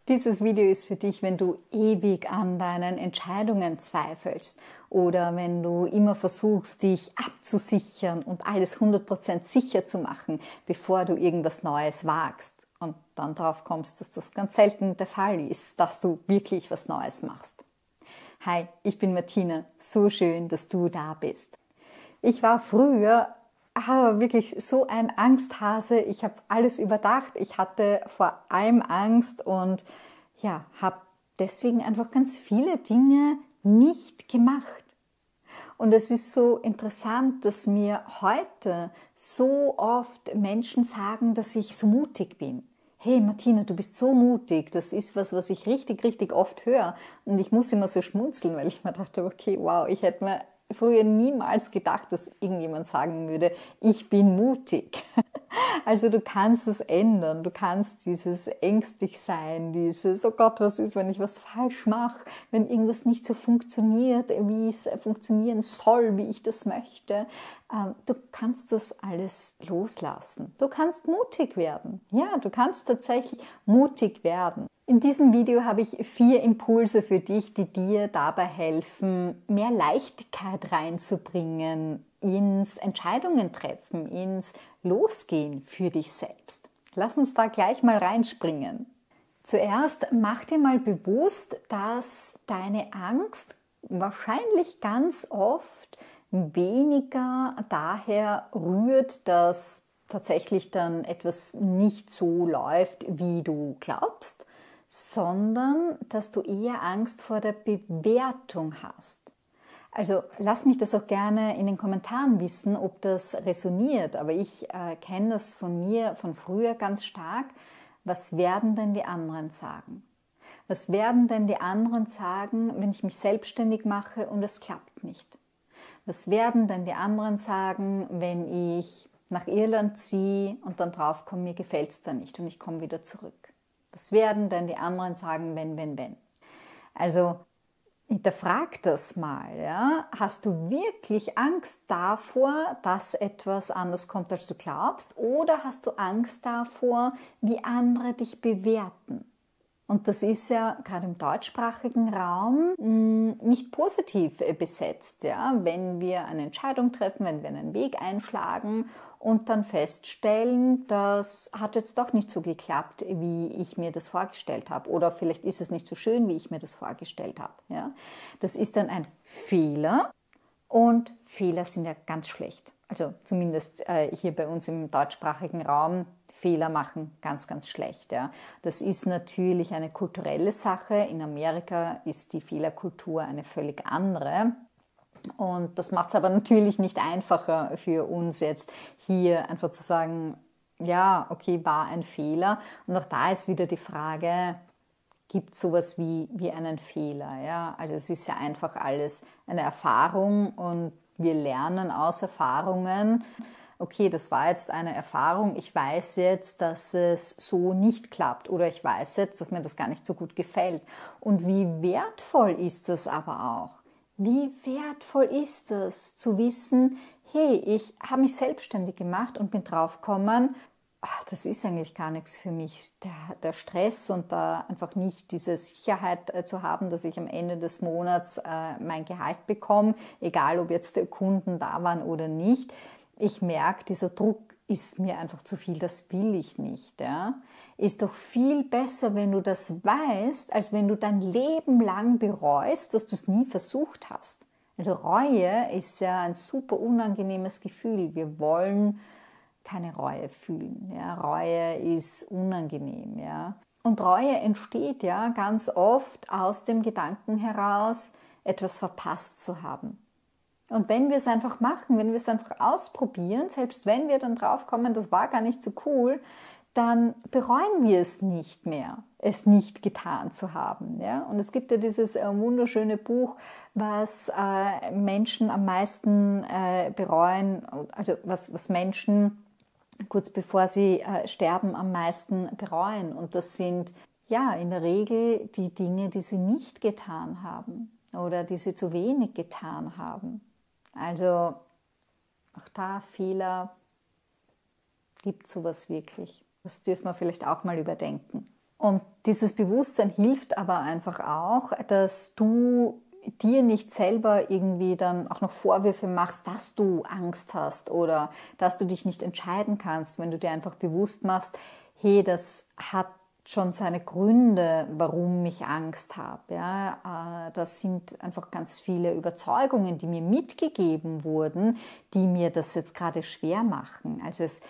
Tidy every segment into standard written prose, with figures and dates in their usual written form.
Dieses Video ist für dich, wenn du ewig an deinen Entscheidungen zweifelst oder wenn du immer versuchst, dich abzusichern und alles 100% sicher zu machen, bevor du irgendwas Neues wagst und dann drauf kommst, dass das ganz selten der Fall ist, dass du wirklich was Neues machst. Hi, ich bin Martina. So schön, dass du da bist. Ich war früher wirklich so ein Angsthase. Ich habe alles überdacht. Ich hatte vor allem Angst und ja, habe deswegen einfach ganz viele Dinge nicht gemacht. Und es ist so interessant, dass mir heute so oft Menschen sagen, dass ich so mutig bin. Hey Martina, du bist so mutig. Das ist was ich richtig, richtig oft höre. Und ich muss immer so schmunzeln, weil ich mir dachte, okay, wow, ich hätte mir früher niemals gedacht, dass irgendjemand sagen würde, ich bin mutig. Also du kannst es ändern, du kannst dieses ängstlich sein, dieses, oh Gott, was ist, wenn ich was falsch mache, wenn irgendwas nicht so funktioniert, wie es funktionieren soll, wie ich das möchte. Du kannst das alles loslassen. Du kannst mutig werden. Ja, du kannst tatsächlich mutig werden. In diesem Video habe ich 4 Impulse für dich, die dir dabei helfen, mehr Leichtigkeit reinzubringen ins Entscheidungen treffen, ins Losgehen für dich selbst. Lass uns da gleich mal reinspringen. Zuerst mach dir mal bewusst, dass deine Angst wahrscheinlich ganz oft weniger daher rührt, dass tatsächlich dann etwas nicht so läuft, wie du glaubst, sondern dass du eher Angst vor der Bewertung hast. Also lass mich das auch gerne in den Kommentaren wissen, ob das resoniert. Aber ich kenne das von mir von früher ganz stark. Was werden denn die anderen sagen? Was werden denn die anderen sagen, wenn ich mich selbstständig mache und es klappt nicht? Was werden denn die anderen sagen, wenn ich nach Irland ziehe und dann draufkomme, mir gefällt es da nicht und ich komme wieder zurück? Was werden denn die anderen sagen, wenn? Also hinterfrag das mal. Ja? Hast du wirklich Angst davor, dass etwas anders kommt, als du glaubst? Oder hast du Angst davor, wie andere dich bewerten? Und das ist ja gerade im deutschsprachigen Raum nicht positiv besetzt. Ja? Wenn wir eine Entscheidung treffen, wenn wir einen Weg einschlagen und dann feststellen, das hat jetzt doch nicht so geklappt, wie ich mir das vorgestellt habe. Oder vielleicht ist es nicht so schön, wie ich mir das vorgestellt habe. Ja? Das ist dann ein Fehler und Fehler sind ja ganz schlecht. Also zumindest hier bei uns im deutschsprachigen Raum. Fehler machen ganz, ganz schlecht. Ja. Das ist natürlich eine kulturelle Sache. In Amerika ist die Fehlerkultur eine völlig andere. Und das macht es aber natürlich nicht einfacher für uns jetzt hier einfach zu sagen, ja, okay, war ein Fehler. Und auch da ist wieder die Frage, gibt es sowas wie einen Fehler? Ja? Also es ist ja einfach alles eine Erfahrung und wir lernen aus Erfahrungen. Okay, das war jetzt eine Erfahrung, ich weiß jetzt, dass es so nicht klappt oder ich weiß jetzt, dass mir das gar nicht so gut gefällt. Und wie wertvoll ist das aber auch? Wie wertvoll ist es zu wissen, hey, ich habe mich selbstständig gemacht und bin draufgekommen, das ist eigentlich gar nichts für mich. Der Stress und da einfach nicht diese Sicherheit zu haben, dass ich am Ende des Monats mein Gehalt bekomme, egal ob jetzt Kunden da waren oder nicht. Ich merke, dieser Druck ist mir einfach zu viel, das will ich nicht. Ja? Ist doch viel besser, wenn du das weißt, als wenn du dein Leben lang bereust, dass du es nie versucht hast. Also Reue ist ja ein super unangenehmes Gefühl. Wir wollen keine Reue fühlen. Ja? Reue ist unangenehm. Ja? Und Reue entsteht ja ganz oft aus dem Gedanken heraus, etwas verpasst zu haben. Und wenn wir es einfach machen, wenn wir es einfach ausprobieren, selbst wenn wir dann draufkommen, das war gar nicht so cool, dann bereuen wir es nicht mehr, es nicht getan zu haben. Ja? Und es gibt ja dieses wunderschöne Buch, was Menschen am meisten bereuen, also was Menschen kurz bevor sie sterben am meisten bereuen. Und das sind ja in der Regel die Dinge, die sie nicht getan haben oder die sie zu wenig getan haben. Also auch da Fehler, gibt es sowas wirklich. Das dürfen wir vielleicht auch mal überdenken. Und dieses Bewusstsein hilft aber einfach auch, dass du dir nicht selber irgendwie dann auch noch Vorwürfe machst, dass du Angst hast oder dass du dich nicht entscheiden kannst, wenn du dir einfach bewusst machst, hey, das hat schon seine Gründe, warum ich Angst habe. Ja? Das sind einfach ganz viele Überzeugungen, die mir mitgegeben wurden, die mir das jetzt gerade schwer machen. Also es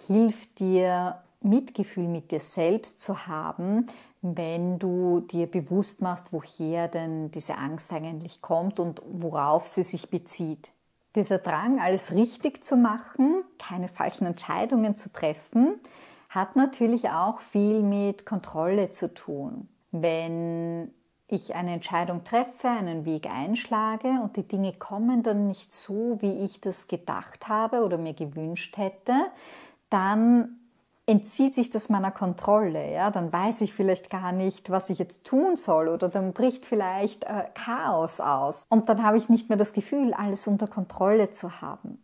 hilft dir, Mitgefühl mit dir selbst zu haben, wenn du dir bewusst machst, woher denn diese Angst eigentlich kommt und worauf sie sich bezieht. Dieser Drang, alles richtig zu machen, keine falschen Entscheidungen zu treffen, hat natürlich auch viel mit Kontrolle zu tun. Wenn ich eine Entscheidung treffe, einen Weg einschlage und die Dinge kommen dann nicht so, wie ich das gedacht habe oder mir gewünscht hätte, dann entzieht sich das meiner Kontrolle. Ja? Dann weiß ich vielleicht gar nicht, was ich jetzt tun soll oder dann bricht vielleicht Chaos aus. Und dann habe ich nicht mehr das Gefühl, alles unter Kontrolle zu haben.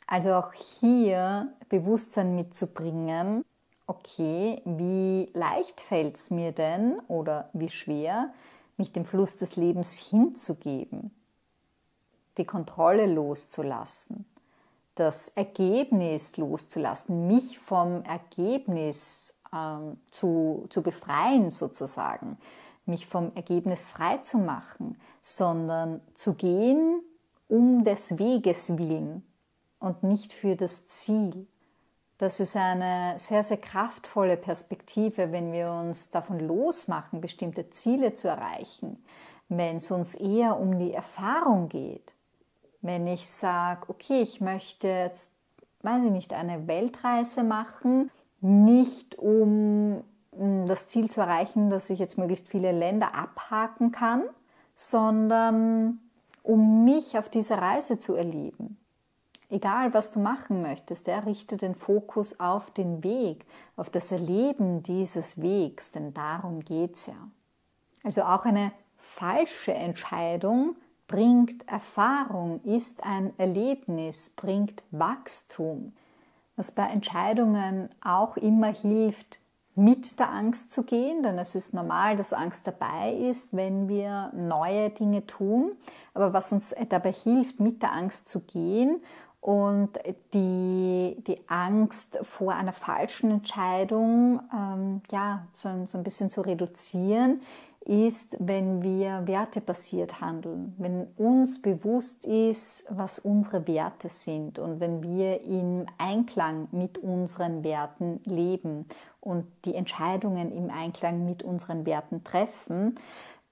Also auch hier Bewusstsein mitzubringen, okay, wie leicht fällt es mir denn oder wie schwer, mich dem Fluss des Lebens hinzugeben, die Kontrolle loszulassen, das Ergebnis loszulassen, mich vom Ergebnis zu befreien sozusagen, mich vom Ergebnis frei zu machen, sondern zu gehen um des Weges willen und nicht für das Ziel. Das ist eine sehr, sehr kraftvolle Perspektive, wenn wir uns davon losmachen, bestimmte Ziele zu erreichen, wenn es uns eher um die Erfahrung geht. Wenn ich sage, okay, ich möchte jetzt, weiß ich nicht, eine Weltreise machen, nicht um das Ziel zu erreichen, dass ich jetzt möglichst viele Länder abhaken kann, sondern um mich auf dieser Reise zu erleben. Egal, was du machen möchtest, richte den Fokus auf den Weg, auf das Erleben dieses Wegs, denn darum geht es ja. Also auch eine falsche Entscheidung bringt Erfahrung, ist ein Erlebnis, bringt Wachstum. Was bei Entscheidungen auch immer hilft, mit der Angst zu gehen, denn es ist normal, dass Angst dabei ist, wenn wir neue Dinge tun. Aber was uns dabei hilft, mit der Angst zu gehen und die Angst vor einer falschen Entscheidung so ein bisschen zu reduzieren, ist, wenn wir wertebasiert handeln, wenn uns bewusst ist, was unsere Werte sind und wenn wir im Einklang mit unseren Werten leben und die Entscheidungen im Einklang mit unseren Werten treffen,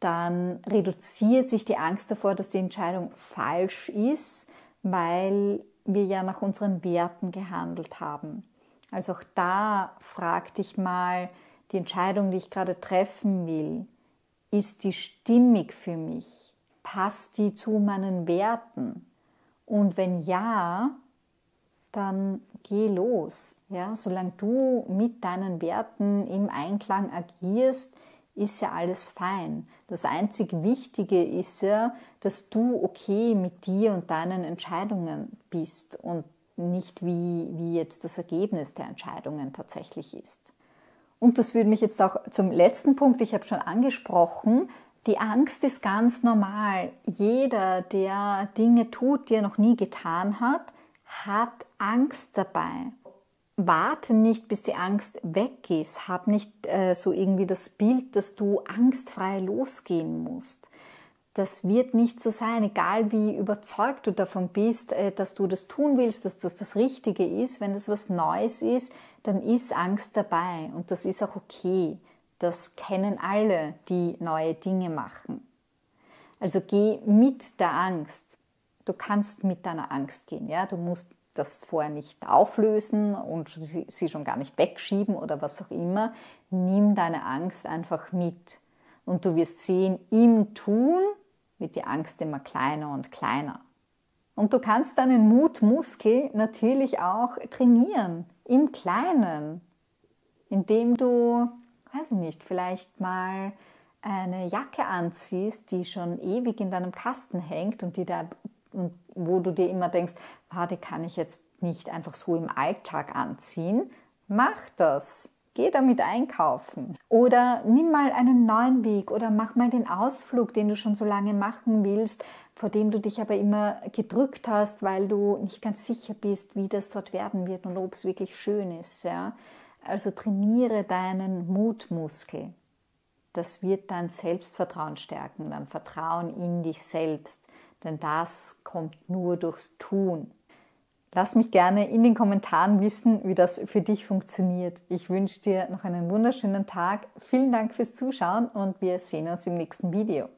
dann reduziert sich die Angst davor, dass die Entscheidung falsch ist, weil wir ja nach unseren Werten gehandelt haben. Also auch da frag dich mal, die Entscheidung, die ich gerade treffen will, ist die stimmig für mich? Passt die zu meinen Werten? Und wenn ja, dann geh los. Ja? Solange du mit deinen Werten im Einklang agierst, ist ja alles fein. Das einzig Wichtige ist ja, dass du okay mit dir und deinen Entscheidungen bist und nicht wie jetzt das Ergebnis der Entscheidungen tatsächlich ist. Und das führt mich jetzt auch zum letzten Punkt, ich habe schon angesprochen, die Angst ist ganz normal. Jeder, der Dinge tut, die er noch nie getan hat, hat Angst dabei. Warte nicht, bis die Angst weg ist. Hab nicht so irgendwie das Bild, dass du angstfrei losgehen musst. Das wird nicht so sein, egal wie überzeugt du davon bist, dass du das tun willst, dass das das Richtige ist. Wenn das was Neues ist, dann ist Angst dabei und das ist auch okay. Das kennen alle, die neue Dinge machen. Also geh mit der Angst. Du kannst mit deiner Angst gehen. Ja? Du musst das vorher nicht auflösen und sie schon gar nicht wegschieben oder was auch immer. Nimm deine Angst einfach mit. Und du wirst sehen, im Tun wird die Angst immer kleiner und kleiner. Und du kannst deinen Mutmuskel natürlich auch trainieren, im Kleinen, indem du, weiß ich nicht, vielleicht mal eine Jacke anziehst, die schon ewig in deinem Kasten hängt und wo du dir immer denkst, die kann ich jetzt nicht einfach so im Alltag anziehen. Mach das. Geh damit einkaufen. Oder nimm mal einen neuen Weg oder mach mal den Ausflug, den du schon so lange machen willst, vor dem du dich aber immer gedrückt hast, weil du nicht ganz sicher bist, wie das dort werden wird und ob es wirklich schön ist. Ja? Also trainiere deinen Mutmuskel. Das wird dein Selbstvertrauen stärken, dein Vertrauen in dich selbst. Denn das kommt nur durchs Tun. Lass mich gerne in den Kommentaren wissen, wie das für dich funktioniert. Ich wünsche dir noch einen wunderschönen Tag. Vielen Dank fürs Zuschauen und wir sehen uns im nächsten Video.